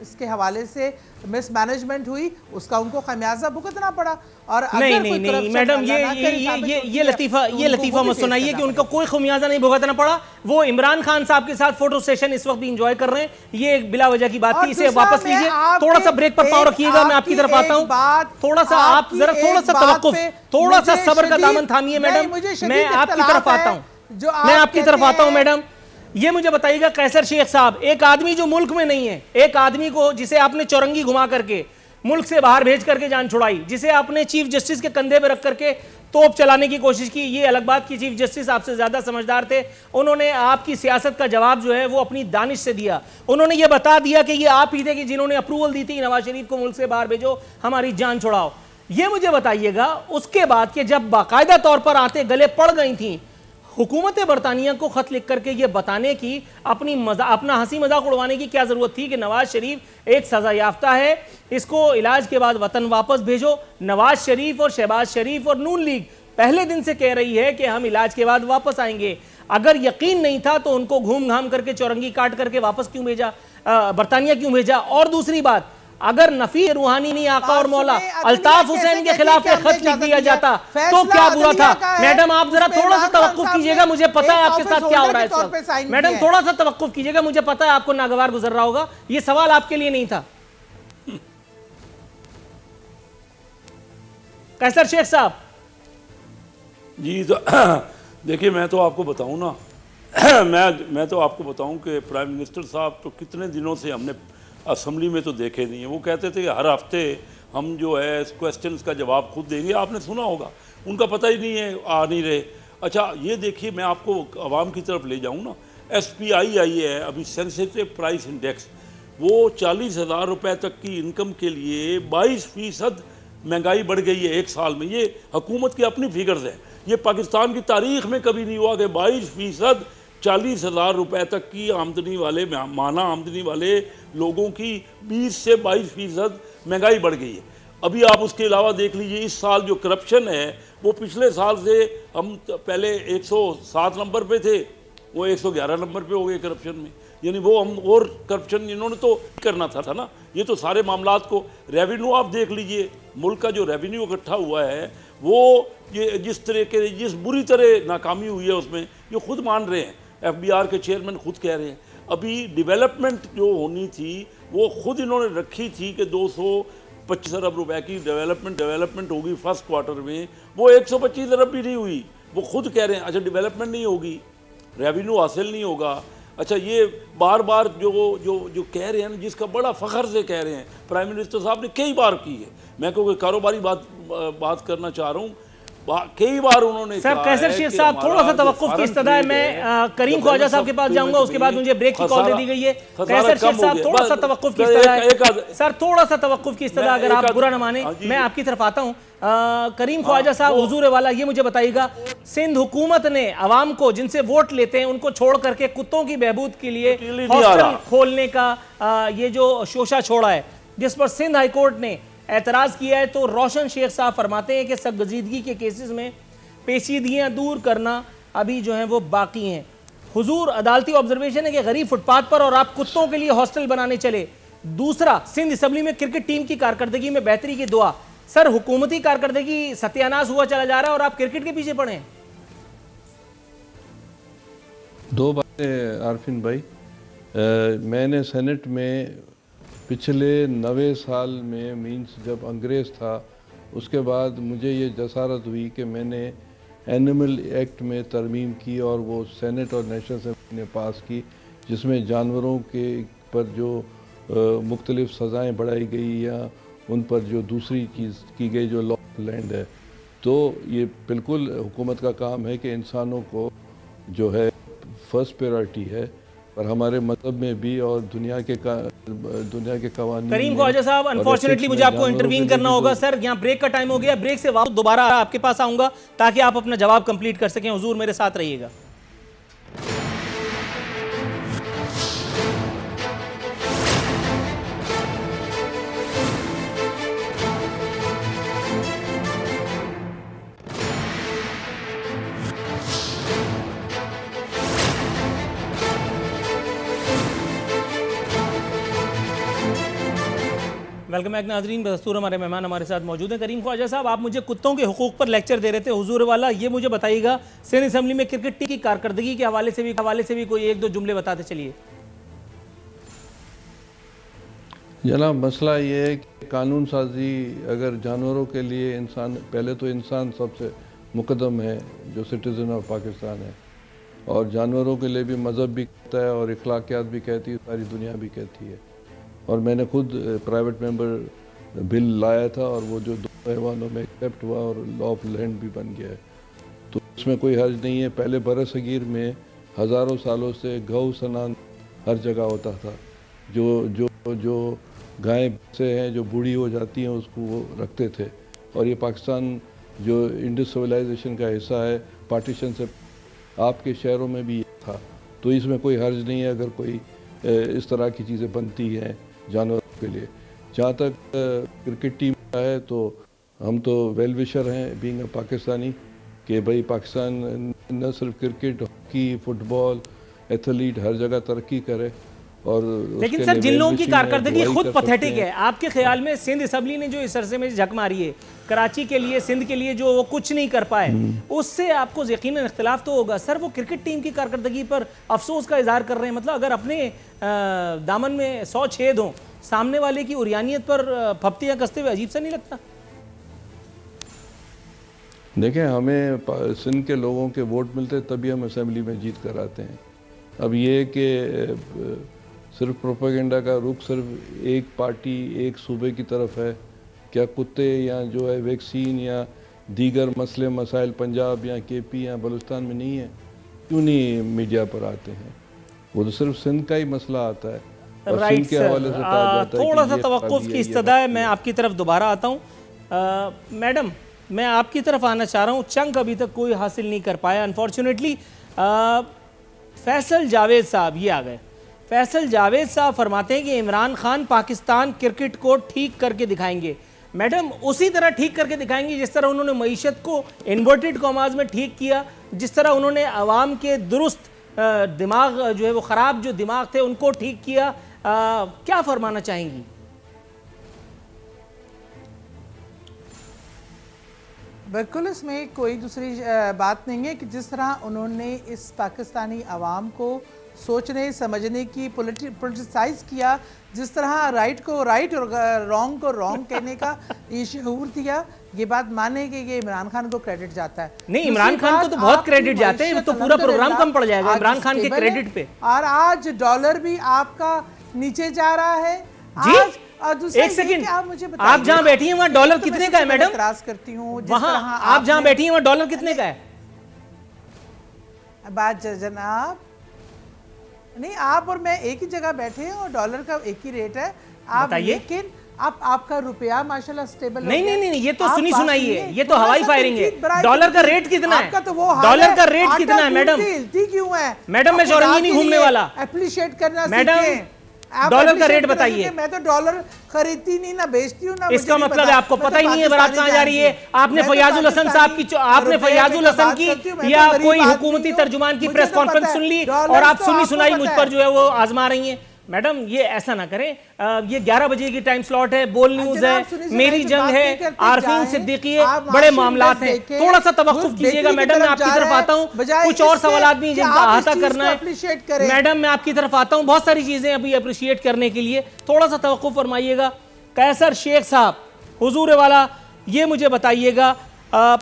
इसके हवाले से मिसमैनेजमेंट हुई उसका उनको खमियाजा भुगतना पड़ा। और नहीं मैडम, ये लतीफ़ा मत सुनाइए कि उनको कोई खमियाजा नहीं भुगतना पड़ा। वो इमरान खान साहब के साथ फोटो सेशन इस वक्त भी इंजॉय कर रहे हैं, ये बिला वजह की बात थी। इसे वापस लीजिए, थोड़ा सा ब्रेक पर पाव रखिएगा, मैं आपकी तरफ आता हूँ। थोड़ा सा आप जरा थोड़ा सा तवक्कुफ, थोड़ा सा सब्र का दामन थामिए मैडम, मैं आपकी तरफ आता हूँ, मैं आपकी तरफ आता हूँ मैडम। ये मुझे बताइएगा कैसर शेख साहब, एक आदमी जो मुल्क में नहीं है, एक आदमी को जिसे आपने चौरंगी घुमा करके मुल्क से बाहर भेज करके जान छुड़ाई, जिसे आपने चीफ जस्टिस के कंधे पे रख करके तोप चलाने की कोशिश की, ये अलग बात की चीफ जस्टिस आपसे ज्यादा समझदार थे। उन्होंने आपकी सियासत का जवाब जो है वो अपनी दानिश से दिया। उन्होंने ये बता दिया कि ये आप ही थे कि जिन्होंने अप्रूवल दी थी नवाज शरीफ को मुल्क से बाहर भेजो, हमारी जान छुड़ाओ। ये मुझे बताइएगा उसके बाद कि जब बाकायदा तौर पर आते गले पड़ गई थी, हुकूमत बरतानिया को खत लिख करके ये बताने की अपना हंसी मजाक उड़वाने की क्या जरूरत थी कि नवाज शरीफ एक सजा याफ्ता है, इसको इलाज के बाद वतन वापस भेजो। नवाज शरीफ और शहबाज शरीफ और नून लीग पहले दिन से कह रही है कि हम इलाज के बाद वापस आएंगे। अगर यकीन नहीं था तो उनको घूम घाम करके चौरंगी काट करके वापस क्यों भेजा, बरतानिया क्यों भेजा? और दूसरी बात, अगर नफी रूहानी नहीं आका और मौला अल्ताफ हुसैन के खिलाफ एक खत लिख दिया जाता तो क्या बुरा था? मैडम आप जरा थोड़ा सा तवक्कुफ कीजिएगा, मुझे पता है आपके साथ क्या हो रहा है इस वक्त। मैडम थोड़ा सा तवक्कुफ कीजिएगा, मुझे पता है आपको नागवार गुजर रहा होगा, ये सवाल आपके लिए नहीं था। कैसर शेख साहब जी, तो देखिए मैं तो आपको बताऊं ना मैं तो आपको बताऊं कि प्राइम मिनिस्टर साहब तो कितने दिनों से हमने असम्बली में तो देखे नहीं है। वो कहते थे कि हर हफ्ते हम जो है क्वेश्चंस का जवाब खुद देंगे, आपने सुना होगा, उनका पता ही नहीं है, आ नहीं रहे। अच्छा ये देखिए, मैं आपको आवाम की तरफ ले जाऊँ ना, SPI आई है अभी, सेंसिटिव प्राइस इंडेक्स, वो 40,000 रुपये तक की इनकम के लिए 22% महंगाई बढ़ गई है एक साल में। ये हुकूमत की अपनी फिगर्स है, ये पाकिस्तान की तारीख में कभी नहीं हुआ कि 22% 40,000 रुपये तक की आमदनी वाले, माना आमदनी वाले लोगों की 20 से 22% महंगाई बढ़ गई है। अभी आप उसके अलावा देख लीजिए, इस साल जो करप्शन है वो पिछले साल से हम पहले 107 नंबर पे थे, वो 111 नंबर पे हो गए करप्शन में। यानी वो हम और करप्शन इन्होंने तो करना था ना। ये तो सारे मामलात को, रेवेन्यू आप देख लीजिए, मुल्क का जो रेवेन्यू इकट्ठा हुआ है वो ये जिस बुरी तरह नाकामी हुई है उसमें ये खुद मान रहे हैं, FBR के चेयरमैन खुद कह रहे हैं। अभी डेवलपमेंट जो होनी थी वो खुद इन्होंने रखी थी कि 225 अरब रुपए की डेवलपमेंट होगी फर्स्ट क्वार्टर में, वो 125 अरब भी नहीं हुई। वो खुद कह रहे हैं अच्छा डेवलपमेंट नहीं होगी, रेवेन्यू हासिल नहीं होगा। अच्छा ये बार बार जो कह रहे हैं ना, जिसका बड़ा फ़ख्र से कह रहे हैं, प्राइम मिनिस्टर साहब ने कई बार की है। मैं क्योंकि कारोबारी बात करना चाह रहा हूँ, कई बार उन्होंने सर कैसर शेख साहब थोड़ा सा तवक्कुफ की इस्तदा है। मैं करीम ख्वाजा साहब के पास जाऊंगा, उसके बाद मुझे ब्रेक की कॉल दे दी गई है। कैसर शेख साहब थोड़ा सा तवक्कुफ की इस्तदा है सर, थोड़ा सा तवक्कुफ की इस्तदा, अगर आप बुरा न माने मैं आपकी तरफ आता हूँ। करीम ख्वाजा साहब हुजूर वाला, ये मुझे बताइएगा, सिंध हुकूमत ने अवाम को जिनसे वोट लेते हैं उनको छोड़ करके कुत्तों की बहबूद के लिए हॉस्टल खोलने का ये जो शोशा छोड़ा है, जिस पर सिंध हाईकोर्ट ने एतराज़ किया है, तो रोशन शेख साहब फरमाते हैं कि सरगजीदगी के केसेस में पेचीदगियाँ दूर करना अभी जो है वो बाकी हैं। हुजूर अदालती ऑब्जर्वेशन है कि गरीब फुटपाथ पर और आप कुत्तों के लिए हॉस्टल बनाने चले। दूसरा, सिंध असम्बली में क्रिकेट टीम की कारकर्दगी में बेहतरी की दुआ। सर हुकूमती कारकर्दगी सत्यानाश हुआ चला जा रहा है और आप क्रिकेट के पीछे पड़े हैं। दो बातें आरफिन भाई, मैंने सेनेट में पिछले 90 साल में मीन्स जब अंग्रेज़ था उसके बाद मुझे ये जसारत हुई कि मैंने एनिमल एक्ट में तरमीम की और वो सेनेट और नेशनल असेंबली ने पास की, जिसमें जानवरों के पर जो मुख्तलिफ सज़ाएँ बढ़ाई गई या उन पर जो दूसरी चीज़ की गई जो लॉ ऑफ लैंड है। तो ये बिल्कुल हुकूमत का काम है कि इंसानों को जो है फर्स्ट प्रायोरिटी है, और हमारे मज़हब में भी और दुनिया के कवानीन। करीम ख्वाजा साहब, अनफॉर्चुनेटली मुझे आपको इंटरवीन करना होगा सर, यहाँ ब्रेक का टाइम हो गया। ब्रेक से वापस दोबारा आपके पास आऊँगा ताकि आप अपना जवाब कंप्लीट कर सकें। हुजूर मेरे साथ रहिएगा। वेलकम बैक नाजरीन। बदस्तूर हमारे मेहमान हमारे साथ मौजूद हैं। करीम ख्वाजा साहब, आप मुझे कुत्तों के हुकूक पर लेक्चर दे रहे थे हुजूर वाला, ये मुझे बताइएगा सिंध असेंबली में क्रिकेट टीम की कारकर्दगी के हवाले से भी कोई एक दो जुमले बताते चलिए। जनाब, मसला ये है कि कानून साजी अगर जानवरों के लिए इंसान, पहले तो इंसान सबसे मुकदम है जो सिटीज़न ऑफ पाकिस्तान है, और जानवरों के लिए भी मज़हब भी कहता है और इखलाकियात भी कहती है, सारी दुनिया भी कहती है। और मैंने खुद प्राइवेट मेंबर बिल लाया था और वो जो 2 हैवानों में एक्सेप्ट हुआ और लॉ ऑफ लैंड भी बन गया है, तो इसमें कोई हर्ज नहीं है। पहले बरसगीर में हज़ारों सालों से गौ स्नान हर जगह होता था। जो गायें से हैं जो बूढ़ी हो जाती हैं उसको वो रखते थे, और ये पाकिस्तान जो इंडस सिविलाइजेशन का हिस्सा है, पार्टीशन से आपके शहरों में भी ये था, तो इसमें कोई हर्ज नहीं है अगर कोई इस तरह की चीज़ें बनती हैं जानवरों के लिए। जहाँ तक क्रिकेट टीम का है तो हम तो वेल विशर हैं बीइंग अ पाकिस्तानी, कि भाई पाकिस्तान न सिर्फ क्रिकेट, हॉकी, फुटबॉल, एथलीट हर जगह तरक्की करे। और लेकिन सर, जिन लोगों की कारकर्दगी खुद पैथेटिक है, आपके ख्याल में सिंध असेंबली ने जो इस अरसे में झक मारी है कराची के लिए, सिंध के लिए, जो वो कुछ नहीं कर पाए, उससे आपको यकीनन इख्तिलाफ तो होगा। सर, वो क्रिकेट टीम की कारकर्दगी पर अफसोस का इजहार कर रहे हैं। मतलब अगर अपने दामन में 100 छेद हों, सामने वाले की उरियानियत पर फप्तियां कसते हुए अजीब सा नहीं लगता? देखें, हमें सिंध के लोगों के वोट मिलते तभी हम असेंबली में जीत कर आते हैं। अब ये कि सिर्फ प्रोपेगेंडा का रुख सिर्फ एक पार्टी, एक सूबे की तरफ है, क्या कुत्ते या जो है वैक्सीन या दीगर मसले मसाइल पंजाब या केपी या बलूचिस्तान में नहीं है? क्यों नहीं मीडिया पर आते हैं? वो तो सिर्फ सिंध का ही मसला आता है। राइट सर, थोड़ा सा तवक्कुफ की इस्तदा है। मैं आपकी तरफ दोबारा आता हूँ। मैडम, मैं आपकी तरफ आना चाह रहा हूँ। चंक अभी तक कोई हासिल नहीं कर पाया अनफॉर्चुनेटली। फैसल जावेद साहब ये आ गए। फैसल जावेद साहब फरमाते हैं कि इमरान खान पाकिस्तान क्रिकेट को ठीक करके दिखाएंगे। मैडम, उसी तरह ठीक करके दिखाएंगे जिस तरह उन्होंने मईशत को इन्वर्टेड कॉमास में ठीक किया, जिस तरह उन्होंने अवाम के दुरुस्त दिमाग जो है वो ख़राब जो दिमाग थे उनको ठीक किया। क्या फरमाना चाहेंगी? बिल्कुल, इसमें कोई दूसरी बात नहीं है कि जिस तरह उन्होंने इस पाकिस्तानी अवाम को सोचने समझने की पोलिटिसाइज किया, जिस तरह राइट को राइट और रॉन्ग को रॉन्ग कहने का ये शऊर दिया, ये बात माने कि ये इमरान खान को क्रेडिट जाता है। नहीं, इमरान खान को तो बहुत क्रेडिट जाते हैं, तो पूरा प्रोग्राम कम पड़ जाएगा इमरान खान के क्रेडिट पे। और आज डॉलर भी आपका नीचे जा रहा है जी। आज एक सेकंड, आप जहां बैठी हैं वहां डॉलर कितने का है मैडम? एतराज करती हूँ, वहां आप जहां बैठी हैं वहां डॉलर कितने का है? बात जनाब, नहीं, आप और मैं एक ही जगह बैठे हैं और डॉलर का एक ही रेट है। आप लेकिन आप आपका रुपया माशाल्लाह स्टेबल नहीं नहीं नहीं, ये तो सुनी सुनाई है, ये तो हवाई फायरिंग है। डॉलर का रेट कितना है? डॉलर का रेट कितना है मैडम? क्यों है मैडम? मैं शौरंगी नहीं घूमने वाला। अप्रिशिएट करना मैडम, डॉलर का रेट बताइए। मैं तो डॉलर खरीदती नहीं ना बेचती हूँ ना। इसका मतलब है आपको पता ही नहीं है बात कहाँ जा रही है। आपने फयाजुल हसन साहब की, आपने फयाजुल हसन की या कोई हुकूमती तर्जुमान की प्रेस कॉन्फ्रेंस सुन ली और आप सुनी सुनाई मुझ पर जो है वो आजमा रही हैं। मैडम, ये ऐसा ना करें। ये 11 बजे की टाइम स्लॉट है, बोल न्यूज है, मेरी जंग है, आरफीन सिद्दीकी है, बड़े मामलात हैं। थोड़ा सा तवक्कुफ कीजिएगा मैडम। मैं आपकी तरफ आता हूँ, कुछ और सवाल भी जिनका अहाता करना है। मैडम, मैं आपकी तरफ आता हूँ, बहुत सारी चीजें अभी अप्रिशिएट करने के लिए, थोड़ा सा तवक्कुफ फरमाइएगा। कैसर शेख साहब, हुजूर वाला, ये मुझे बताइएगा,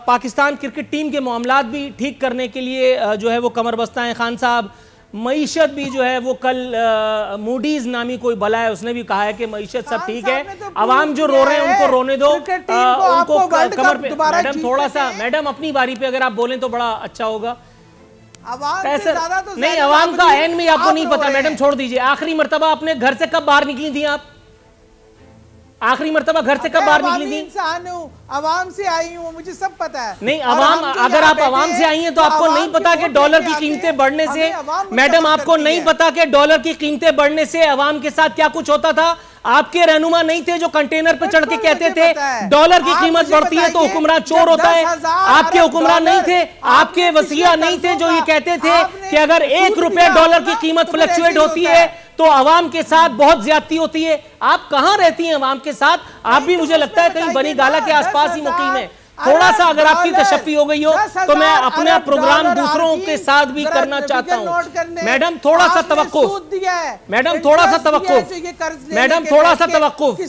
पाकिस्तान क्रिकेट टीम के मामलात भी ठीक करने के लिए जो है वो कमर बस्ता है। खान साहब, मईशत भी जो है वो कल मूडीज नामी कोई बला है, उसने भी कहा है कि मईशत सब ठीक है, अवाम जो रो रहे हैं उनको रोने दो, उनको कमर पे। मैडम, थोड़ा सा मैडम अपनी बारी पे अगर आप बोलें तो बड़ा अच्छा होगा। नहीं, अवाम का एन में आपको नहीं पता मैडम, छोड़ दीजिए। आखिरी मर्तबा अपने घर से कब बाहर निकली थी आप? आखिरी मर्तबा घर से कब बाहर निकली थी? इंसान हूँ, अवाम से आई हूँ, मुझे सब पता है। नहीं, अवाम, अगर आप अवाम से आई हैं तो आपको नहीं पता कि डॉलर की कीमतें बढ़ने से, मैडम आपको नहीं पता कि डॉलर की कीमतें बढ़ने से अवाम के साथ क्या कुछ होता था? आपके रहनुमा नहीं थे जो कंटेनर पे चढ़ के कहते थे डॉलर की कीमत बढ़ती है तो हुक्मरान चोर होता है? आपके हुक्मरान नहीं थे, आपके वसीया नहीं थे जो ये कहते थे कि अगर 1 रुपए डॉलर की कीमत फ्लक्चुएट होती है तो आवाम के साथ बहुत ज्यादती होती है। आप कहां रहती हैं आवाम के साथ? आप भी मुझे लगता है कहीं बनी गाला के आसपास ही मुकीम है। थोड़ा सा अगर आपकी तशफ़ी हो गई हो तो मैं अपना प्रोग्राम दूसरों के साथ भी करना चाहता हूं। मैडम थोड़ा सा तवक्कुफ, मैडम थोड़ा सा तवक्कुफ, मैडम थोड़ा सा तवक्कुफ।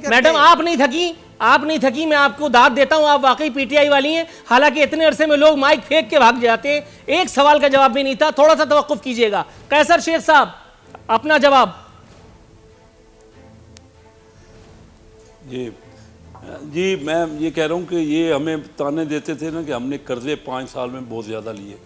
मैडम आप नहीं थकी, आप नहीं थकी, मैं आपको दाद देता हूं, आप वाकई पीटीआई वाली हैं। हालांकि इतने अरसे में लोग माइक फेंक के भाग जाते हैं, एक सवाल का जवाब भी नहीं था। थोड़ा सा तवक्कुफ कीजिएगा। कैसर शेख साहब अपना जवाब। जी मैं ये कह रहा हूँ कि ये हमें ताने देते थे ना कि हमने कर्जे 5 साल में बहुत ज़्यादा लिए।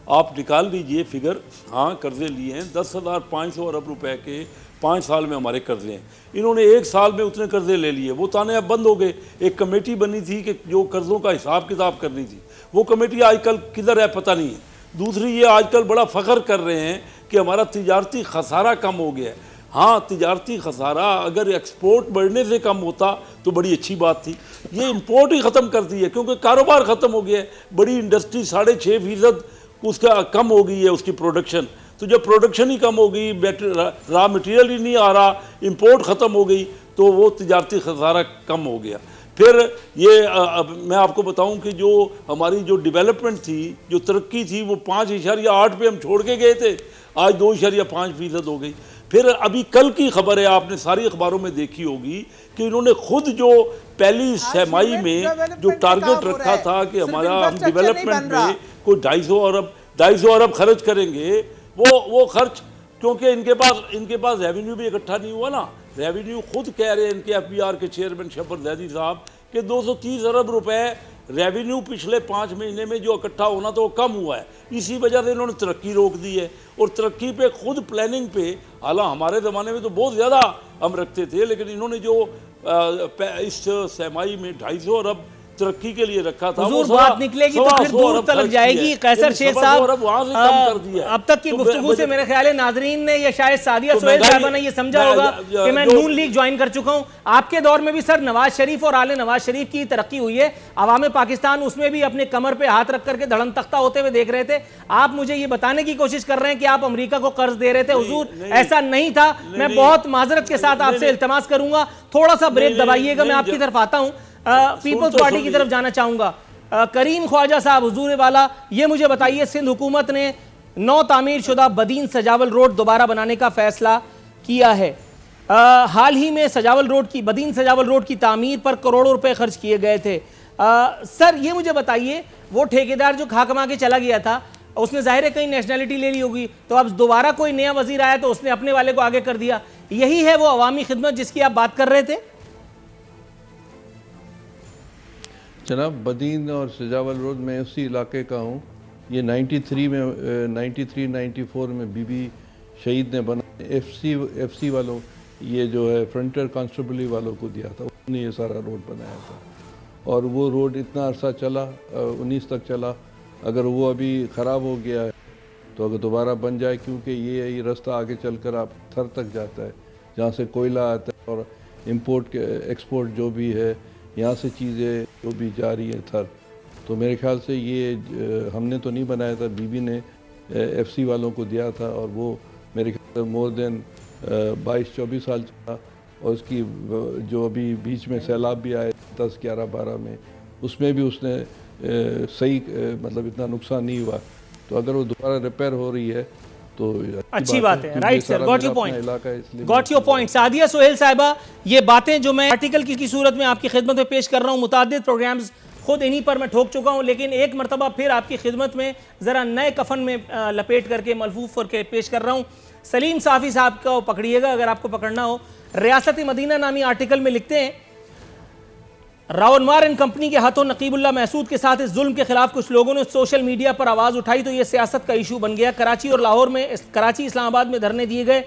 आप निकाल लीजिए फिगर, हाँ कर्जे लिए हैं 10,500 अरब रुपए के 5 साल में हमारे कर्जे हैं। इन्होंने 1 साल में उतने कर्जे ले लिए, वो ताने अब बंद हो गए। एक कमेटी बनी थी कि जो कर्जों का हिसाब किताब करनी थी, वो कमेटी आजकल किधर है पता नहीं है। दूसरी ये आजकल बड़ा फ़ख्र कर रहे हैं कि हमारा तिजारती खसारा कम हो गया है। हाँ तिजारती खसारा अगर एक्सपोर्ट बढ़ने से कम होता तो बड़ी अच्छी बात थी। ये इंपोर्ट ही ख़त्म कर दी है क्योंकि कारोबार ख़त्म हो गया है। बड़ी इंडस्ट्री 6.5% उसका कम हो गई है उसकी प्रोडक्शन। तो जब प्रोडक्शन ही कम हो गई, रॉ मटेरियल ही नहीं आ रहा, इंपोर्ट ख़त्म हो गई, तो वो तिजारती खसारा कम हो गया। फिर ये मैं आपको बताऊं कि जो हमारी जो डेवलपमेंट थी, जो तरक्की थी, वो 5.8 पे हम छोड़ के गए थे, आज 2.5% हो गई। फिर अभी कल की खबर है, आपने सारी अखबारों में देखी होगी कि इन्होंने खुद जो पहली सहमाई में जो टारगेट रखा था कि हमारा हम डेवलपमेंट में कोई 250 अरब खर्च करेंगे, वो खर्च, क्योंकि इनके पास रेवेन्यू भी इकट्ठा नहीं हुआ ना। रेवेन्यू खुद कह रहे हैं इनके FBR के चेयरमैन शफर जैदी साहब कि 230 अरब रुपए रेवेन्यू पिछले 5 महीने में जो इकट्ठा होना तो वो कम हुआ है। इसी वजह से इन्होंने तरक्की रोक दी है। और तरक्की पे खुद प्लानिंग पे, हालांकि हमारे ज़माने में तो बहुत ज़्यादा हम रखते थे, लेकिन इन्होंने जो इस सहमाई में 250 अरब तरक्की के लिए रखा था, हुजूर बात निकलेगी तो फिर दूर तक जाएगी। कैसर शेख साहब अब तक की गुफ्तगू से मेरे ख्याल है नाजरीन ने या शायद सादिया सोहेल साहबा ने ये समझा होगा कि मैं नून लीग ज्वाइन कर चुका हूं। आपके दौर में भी सर नवाज शरीफ और आले नवाज शरीफ की तरक्की हुई है। अवाम पाकिस्तान उसमें भी अपने कमर पे हाथ रख करके धड़म तख्ता होते हुए देख रहे थे। आप मुझे ये बताने की कोशिश कर रहे हैं कि आप अमेरिका को कर्ज दे रहे थे। हुजूर ऐसा नहीं था। मैं बहुत माजरत के साथ आपसे इल्तमास करूंगा, थोड़ा सा ब्रेक दबाइएगा। मैं आपकी तरफ आता हूं, पीपल्स पार्टी की तरफ जाना चाहूंगा। करीम ख्वाजा साहब हुजूर वाला, ये मुझे बताइए, सिंध हुकूमत ने 9 तामीर शुदा बदीन सजावल रोड दोबारा बनाने का फैसला किया है। हाल ही में सजावल रोड की बदीन सजावल रोड की तामीर पर करोड़ों रुपए खर्च किए गए थे। सर ये मुझे बताइए, वो ठेकेदार जो खा कमा के चला गया था, उसने जाहिर है कहीं नेशनलिटी ले ली होगी, तो अब दोबारा कोई नया वजीर आया तो उसने अपने वाले को आगे कर दिया। यही है वो अवामी खिदमत जिसकी आप बात कर रहे थे? जनाब, बदीन और सजावल रोड में उसी इलाके का हूँ। ये 93-94 में बीबी शहीद ने बना, FC वालों, ये जो है फ्रंटियर कांस्टेबली वालों को दिया था, उन्होंने ये सारा रोड बनाया था। और वो रोड इतना अरसा चला, 19 तक चला। अगर वो अभी ख़राब हो गया है तो अगर दोबारा बन जाए, क्योंकि ये रास्ता आगे चलकर आप थर तक जाता है, जहाँ से कोयला आता है और इंपोर्ट के एक्सपोर्ट जो भी है, यहाँ से चीज़ें जो भी जा रही है थर। तो मेरे ख्याल से ये हमने तो नहीं बनाया था, बीबी ने FC वालों को दिया था। और वो मेरे ख्याल से मोर देन 22-24 साल चला। और उसकी जो अभी बीच में सैलाब भी आए 10, 11, 12 में, उसमें भी उसने सही मतलब इतना नुकसान नहीं हुआ। तो अगर वो दोबारा रिपेयर हो रही है तो अच्छी बात है। Right sir, got your point, got your point. Sadia Sohail साहिबा, ये बातें जो मैं आर्टिकल की सूरत में आपकी खिदमत में पेश कर रहा हूँ, मुतादिद प्रोग्राम्स खुद इन्हीं पर मैं ठोक चुका हूँ, लेकिन एक मरतबा फिर आपकी खिदमत में ज़रा नए कफन में लपेट करके मलफूफ करके पेश कर रहा हूँ। सलीम साफ़ी साहब को पकड़िएगा अगर आपको पकड़ना हो। रियासत मदीना नामी आर्टिकल में लिखते हैं, रावनवार एंड कंपनी के हाथों नकीबुल्लाह महसूद के साथ इस जुल्म के खिलाफ कुछ लोगों ने सोशल मीडिया पर आवाज़ उठाई तो ये सियासत का इशू बन गया। कराची और लाहौर में, कराची इस्लामाबाद में धरने दिए गए।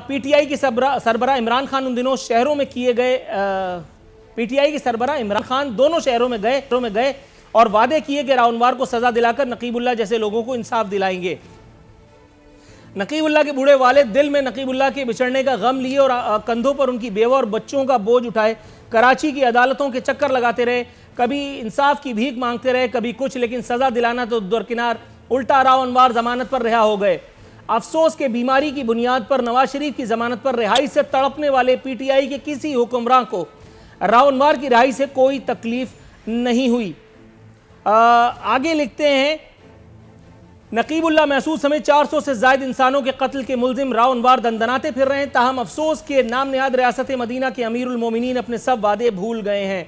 PTI के सरबराह इमरान खान उन दिनों शहरों में किए गए, PTI के सरबराह इमरान खान दोनों शहरों में गए और वादे किए कि रावनवार को सज़ा दिलाकर नकीबुल्लाह जैसे लोगों को इंसाफ दिलाएंगे। नकीबुल्लाह के बूढ़े वालिद दिल में नकीबुल्लाह के बिछड़ने का गम लिए और कंधों पर उनकी बेवा और बच्चों का बोझ उठाए कराची की अदालतों के चक्कर लगाते रहे, कभी इंसाफ की भीख मांगते रहे, कभी कुछ, लेकिन सज़ा दिलाना तो दरकिनार, उल्टा रावनवार जमानत पर रिहा हो गए। अफसोस के बीमारी की बुनियाद पर नवाज शरीफ की जमानत पर रिहाई से तड़पने वाले पीटीआई के किसी हुक्मरान को रावनवार की रिहाई से कोई तकलीफ नहीं हुई। आगे लिखते हैं, नकीबुल्लाह महसूद समेत 400 से ज्यादा इंसानों के कत्ल के मुल्जिम रावनवार दंदनाते फिर रहे हैं। ताहम अफसोस के नाम नेहाद रियासत मदीना के अमीरुल मोमिनीन अपने सब वादे भूल गए हैं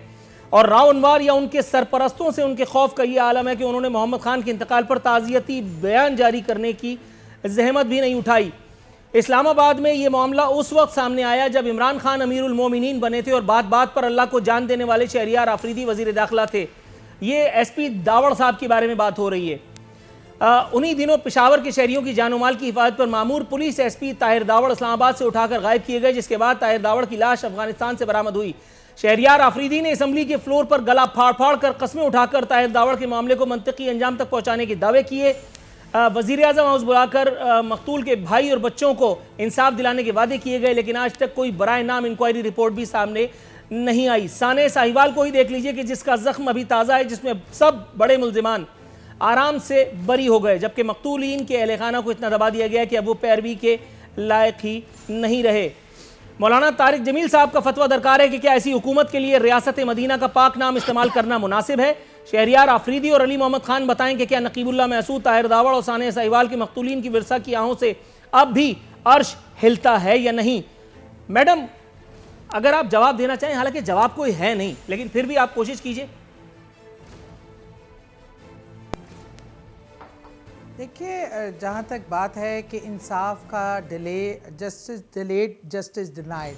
और रावनवार या उनके सरपरस्तों से उनके खौफ का यह आलम है कि उन्होंने मोहम्मद खान के इंतकाल पर ताज़ियती बयान जारी करने की जहमत भी नहीं उठाई। इस्लामाबाद में यह मामला उस वक्त सामने आया जब इमरान खान अमीरुल मोमिनीन बने थे और बात बात पर अल्लाह को जान देने वाले शहरियार आफरीदी वजीर दाखिला थे। ये एसपी दावड़ साहब के बारे में बात हो रही है। उन्हीं दिनों पेशावर के शहरियों की जान माल की हिफाजत पर मामूर पुलिस एसपी ताहिर दावड़ इस्लामाबाद से उठाकर गायब किए गए, जिसके बाद ताहिर दावड़ की लाश अफगानिस्तान से बरामद हुई। शहरियार आफरीदी ने असम्बली के फ्लोर पर गला फाड़ फाड़ कर कस्में उठाकर ताहिर दावड़ के मामले को मंतकी अंजाम तक पहुंचाने के दावे किए। वजीर आजम हाउस बुलाकर मकतूल के भाई और बच्चों को इंसाफ दिलाने के वादे किए गए, लेकिन आज तक कोई बराए नाम इंक्वायरी रिपोर्ट भी सामने नहीं आई। साने साहिवाल को ही देख लीजिए कि जिसका जख्म अभी ताज़ा है, जिसमें सब बड़े मुल्जिमान आराम से बरी हो गए, जबकि मकतूलीन के अहले खाना को इतना दबा दिया गया कि अब वो पैरवी के लायक ही नहीं रहे। मौलाना तारिक जमील साहब का फतवा दरकार है कि क्या ऐसी हुकूमत के लिए रियासत मदीना का पाक नाम इस्तेमाल करना मुनासिब है। शहरियार आफरीदी और अली मोहम्मद खान बताएं कि क्या नकीबुल्लाह महसूद, ताहिर दावड़ और साने साहिवाल के मकतूलीन की विरसा की आहों से अब भी अर्श हिलता है या नहीं। मैडम, अगर आप जवाब देना चाहें, हालांकि जवाब कोई है नहीं, लेकिन फिर भी आप कोशिश कीजिए। देखिए, जहाँ तक बात है कि इंसाफ का delay, justice delayed justice denied,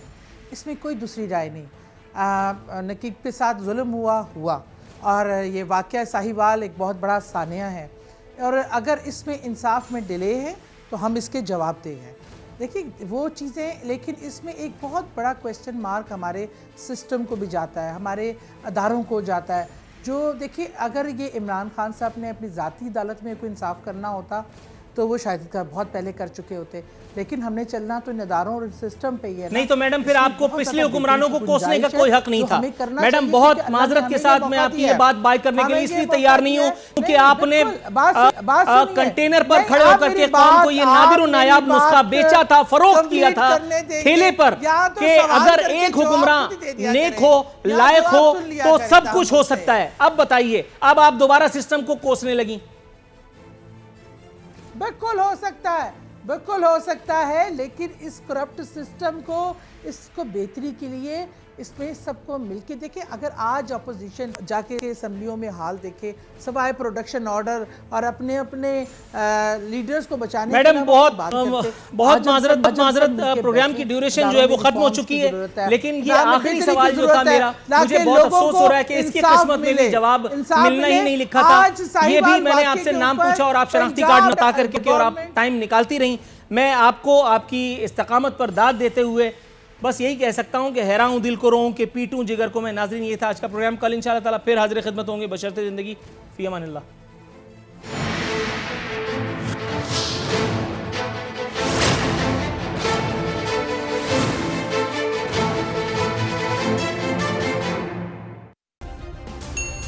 इसमें कोई दूसरी राय नहीं। नकीब के साथ जुल्म हुआ और ये वाक़या साहिवाल एक बहुत बड़ा सानिया है और अगर इसमें इंसाफ में डिले है तो हम इसके जवाब देंगे। देखिए वो चीज़ें, लेकिन इसमें एक बहुत बड़ा क्वेश्चन मार्क हमारे सिस्टम को भी जाता है, हमारे अदारों को जाता है। जो देखिए, अगर ये इमरान खान साहब ने अपनी ज़ाती अदालत में कोई इंसाफ करना होता तो वो शायद बहुत पहले कर चुके होते, लेकिन हमने चलना तो इन अदारों और सिस्टम पे ही है। नहीं तो मैडम, फिर आपको पिछले हुक्मरानों को कोसने का कोई हक नहीं था। मैडम, बहुत माजरत के साथ मैं आपकी ये बात बाय करने के लिए इसलिए तैयार नहीं हूँ क्योंकि आपने कंटेनर पर खड़े होकर के कौम को ये नादिर और नायाब नुस्खा बेचा था, फरोख्त किया था ठेले पर कि अगर एक हुक्मरान नेक हो, लायक हो तो सब कुछ हो सकता है। अब बताइए, अब आप दोबारा सिस्टम को कोसने लगी। बिल्कुल हो सकता है, बिल्कुल हो सकता है, लेकिन इस करप्ट सिस्टम को, इसको बेहतरी के लिए इसमें सबको मिलके देखें। अगर आज अपोजिशन जाके असम्बलियों में हाल देखे, सवाए प्रोडक्शन ऑर्डर और अपने अपने लीडर्स को बचाने, मैडम बहुत माजरत, प्रोग्राम की ड्यूरेशन जो है वो खत्म हो चुकी है, लेकिन ये आखिरी सवाल जो था मेरा, मुझे बहुत अफसोस हो रहा है कि इसकी किस्मत में जवाब मिलना ही नहीं लिखा था। ये भी मैंने आपसे नाम पूछा और आप शनाख्ती कार्ड बता करके और आप टाइम निकालती रही। मैं आपको आपकी इस्तकामत पर दाद देते हुए बस यही कह सकता हूं कि हैरान हूं दिल को रोऊं कि पीटूं जिगर को मैं। नाज़रीन, ये था आज का प्रोग्राम। कल इंशाअल्लाह ताला फिर हाजिर खिदमत होंगे बशर्ते ज़िंदगी। फ़ी अमानिल्लाह।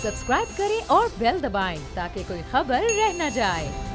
सब्सक्राइब करें और बेल दबाएं ताकि कोई खबर रह न जाए।